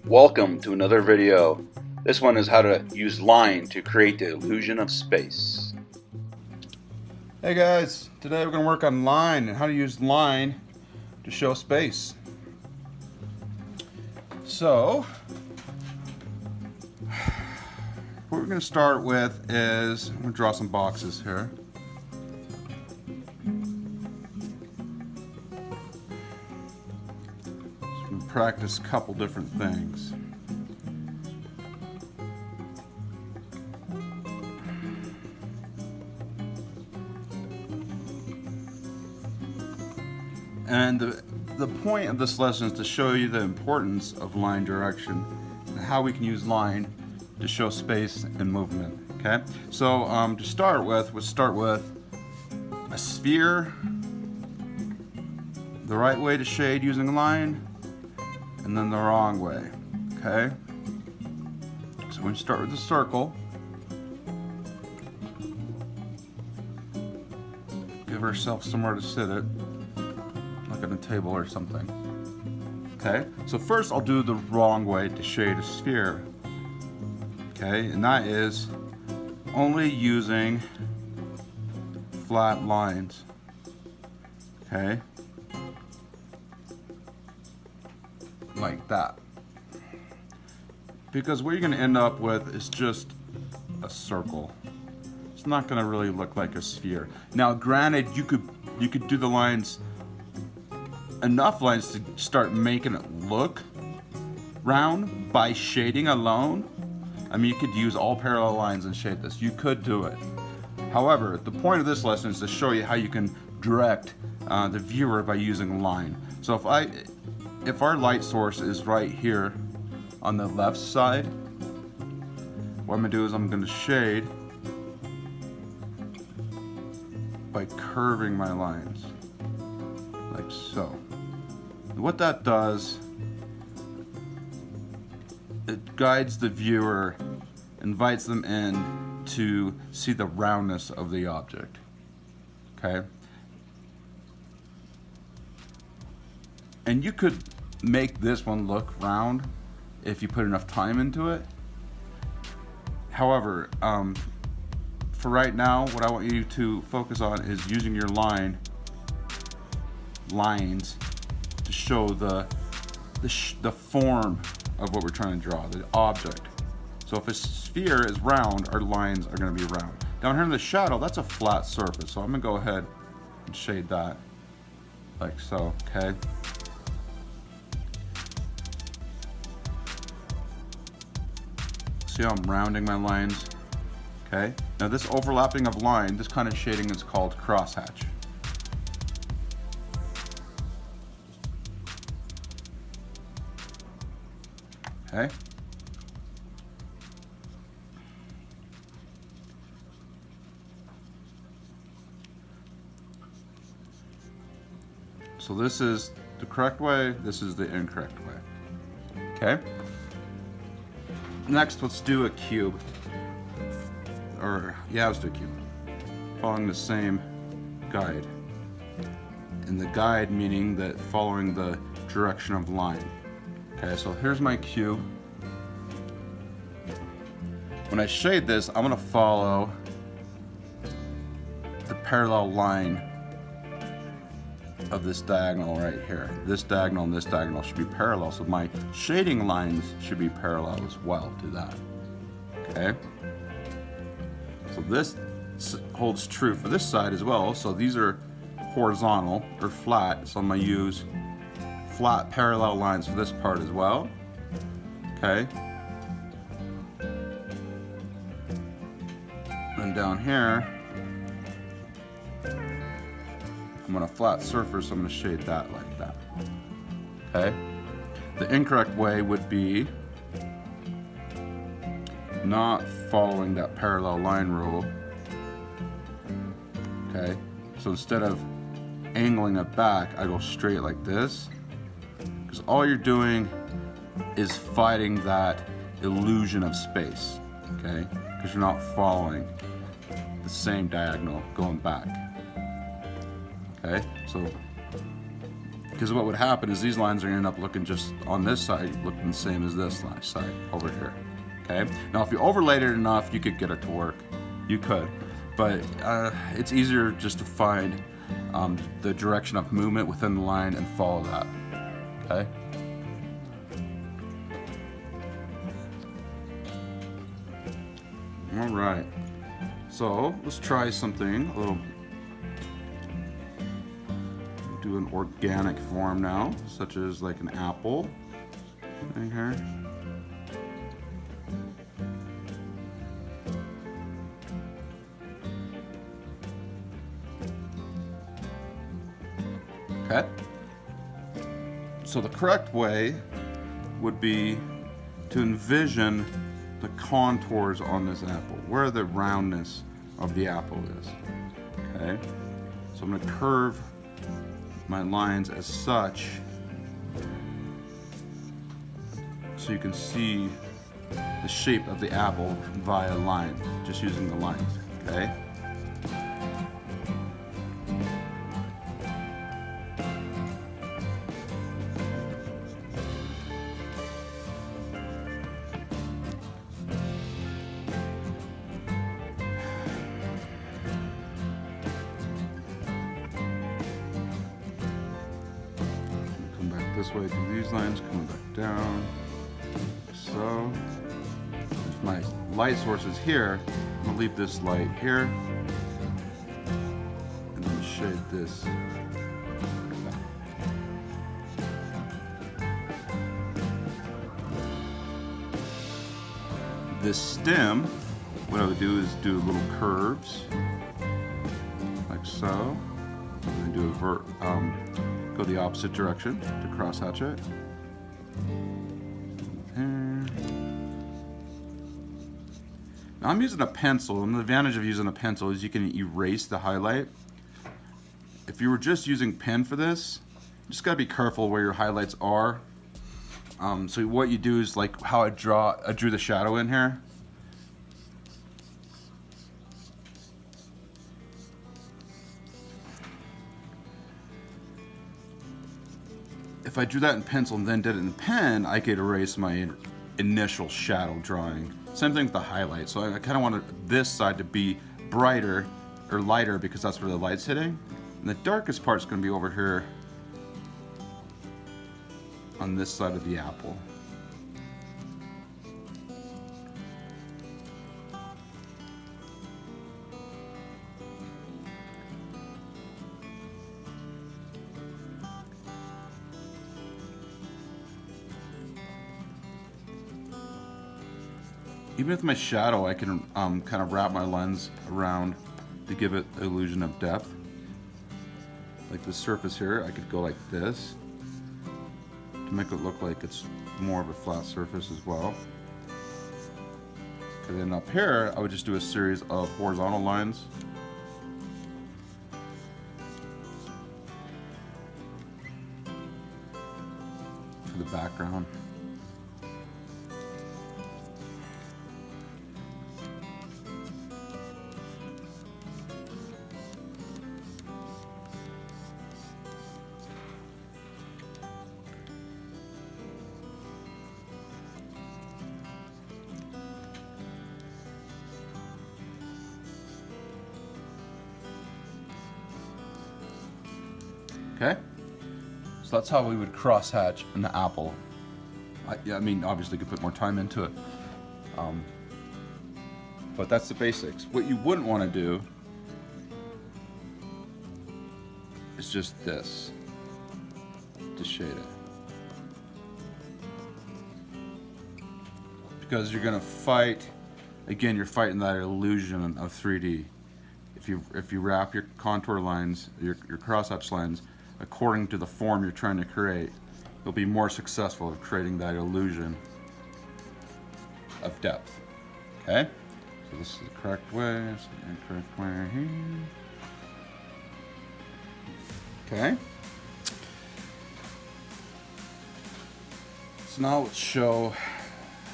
Welcome to another video. This one is how to use line to create the illusion of space. Hey guys, today we're going to work on line and how to use line to show space. So, what we're going to start with is, I'm going to draw some boxes here. Practice a couple different things. And the point of this lesson is to show you the importance of line direction and how we can use line to show space and movement. Okay, so to start with, we'll start with a sphere, the right way to shade using a line, and then the wrong way. Okay? So we start with the circle. Give ourselves somewhere to sit it, like on a table or something. Okay? So first I'll do the wrong way to shade a sphere. Okay? And that is only using flat lines. Okay? Like that, because what you're going to end up with is just a circle. It's not going to really look like a sphere. Now granted, you could do the lines, enough lines to start making it look round by shading alone. I mean, you could use all parallel lines and shade this. You could do it. However, the point of this lesson is to show you how you can direct the viewer by using line. So if our light source is right here on the left side, what I'm going to do is I'm going to shade by curving my lines, like so. And what that does, it guides the viewer, invites them in to see the roundness of the object. Okay? And you could make this one look round if you put enough time into it. However, for right now, what I want you to focus on is using your lines to show the form of what we're trying to draw, the object. So if a sphere is round, our lines are going to be round. Down here in the shadow, that's a flat surface, so I'm going to go ahead and shade that like so. Okay. See how I'm rounding my lines? Okay. Now this overlapping of line, this kind of shading is called crosshatch. Okay. So this is the correct way, this is the incorrect way. Okay. Next, let's do a cube. Let's do a cube. Following the same guide. And the guide meaning that following the direction of line. Okay, so here's my cube. When I shade this, I'm gonna follow the parallel line of this diagonal right here. This diagonal and this diagonal should be parallel, so my shading lines should be parallel as well to that. Okay? So this holds true for this side as well. So these are horizontal or flat, so I'm going to use flat parallel lines for this part as well. Okay? And down here, I'm on a flat surface, so I'm going to shade that like that. Okay? The incorrect way would be not following that parallel line rule. Okay? So instead of angling it back, I go straight like this. Because all you're doing is fighting that illusion of space. Okay? Because you're not following the same diagonal going back. Okay, so Because what would happen is these lines are going to end up looking just on this side, looking the same as this side over here. Okay. Now, if you overlaid it enough, you could get it to work. You could, but it's easier just to find the direction of movement within the line and follow that. Okay. All right. So let's try something a little. Do an organic form now, such as like an apple. Right here. Okay. So the correct way would be to envision the contours on this apple, where the roundness of the apple is. Okay. So I'm going to curve my lines as such so you can see the shape of the apple via line, just using the lines. Okay. This way through these lines, coming back down. So, if my light source is here, I'm gonna leave this light here, and then shade this. This stem, what I would do is do little curves, like so, and then do go the opposite direction to crosshatch it. Now I'm using a pencil, and the advantage of using a pencil is you can erase the highlight. If you were just using pen for this, you just gotta be careful where your highlights are. So what you do is like how I drew the shadow in here. If I drew that in pencil and then did it in pen, I could erase my initial shadow drawing. Same thing with the highlight. So I kind of wanted this side to be brighter or lighter because that's where the light's hitting. And the darkest part's going to be over here on this side of the apple. Even with my shadow, I can kind of wrap my lens around to give it the illusion of depth. Like the surface here, I could go like this to make it look like it's more of a flat surface as well. And then up here, I would just do a series of horizontal lines. For the background. Okay, so that's how we would crosshatch an apple. I mean, obviously, you could put more time into it, but that's the basics. What you wouldn't want to do is just this to shade it, because you're gonna fight. Again, you're fighting that illusion of 3D. If you wrap your contour lines, your crosshatch lines, according to the form you're trying to create, you'll be more successful at creating that illusion of depth. Okay? So this is the correct way, so the incorrect way here. Okay? So now let's show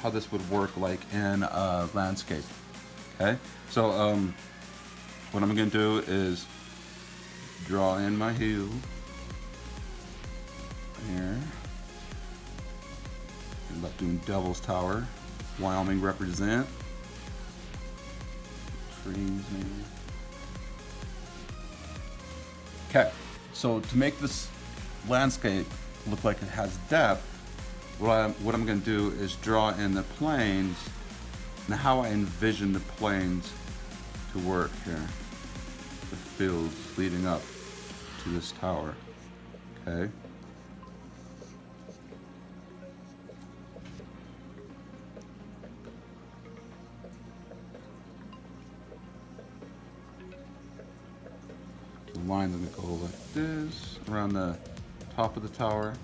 how this would work like in a landscape. Okay? So what I'm gonna do is draw in my hue. Doing Devil's Tower. Wyoming represent. Trees maybe. Okay, so to make this landscape look like it has depth, what I'm going to do is draw in the planes and how I envision the planes to work here. The fields leading up to this tower. Okay. The line is going to go like this around the top of the tower.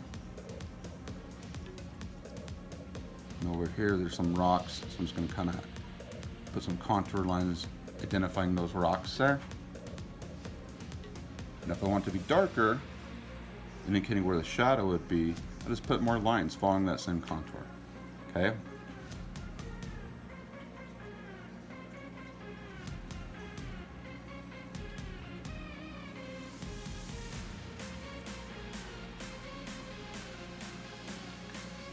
And over here there's some rocks, so I'm just going to kind of put some contour lines identifying those rocks there. And if I want it to be darker, indicating where the shadow would be, I just put more lines following that same contour. Okay?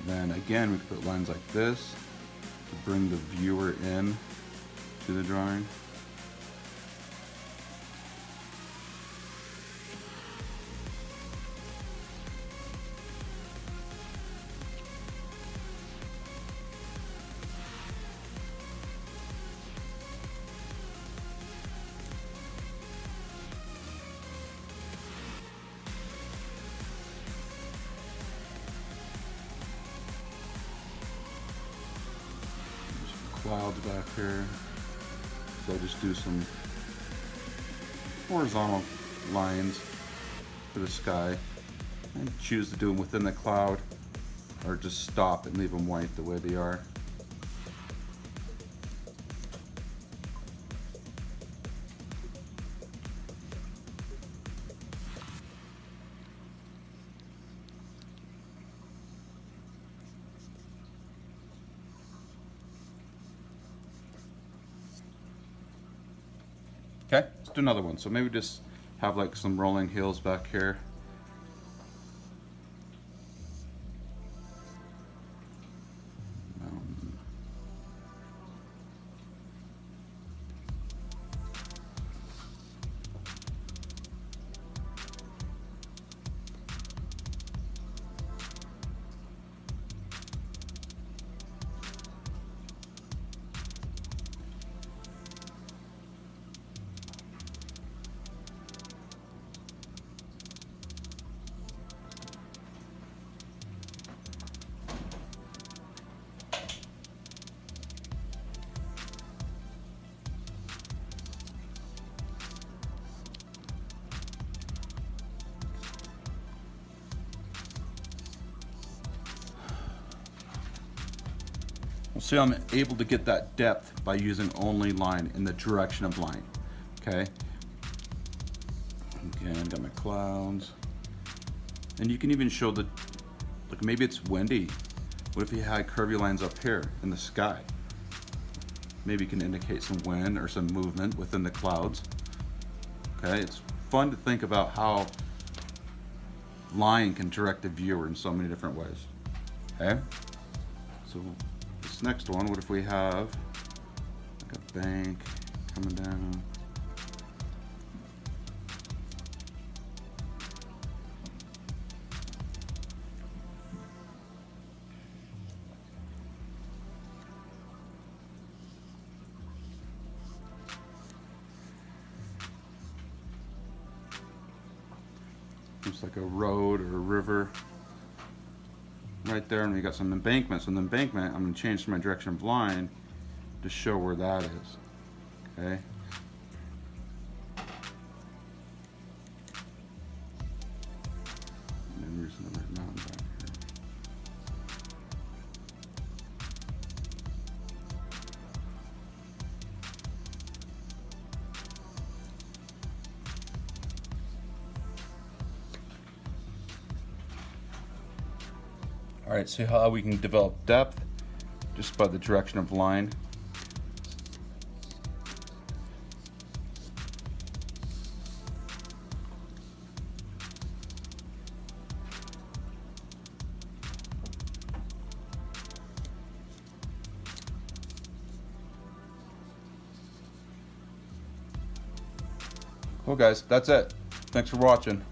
Then again, we can put lines like this to bring the viewer in to the drawing. Clouds back here, so I'll just do some horizontal lines for the sky and choose to do them within the cloud or just stop and leave them white the way they are. Okay, let's do another one. So maybe just have like some rolling hills back here. Well, see, I'm able to get that depth by using only line in the direction of line. Okay. Again, got my clouds. And you can even show the, like maybe it's windy. What if you had curvy lines up here in the sky? Maybe you can indicate some wind or some movement within the clouds. Okay, it's fun to think about how line can direct the viewer in so many different ways. Okay, so this next one, what if we have like a bank coming down? Looks like a road or a river right there, and we got some embankments. So in the embankment, I'm going to change my direction of line to show where that is. Okay. And then there's another mountain back here. All right, see how we can develop depth just by the direction of line. Well guys, that's it. Thanks for watching.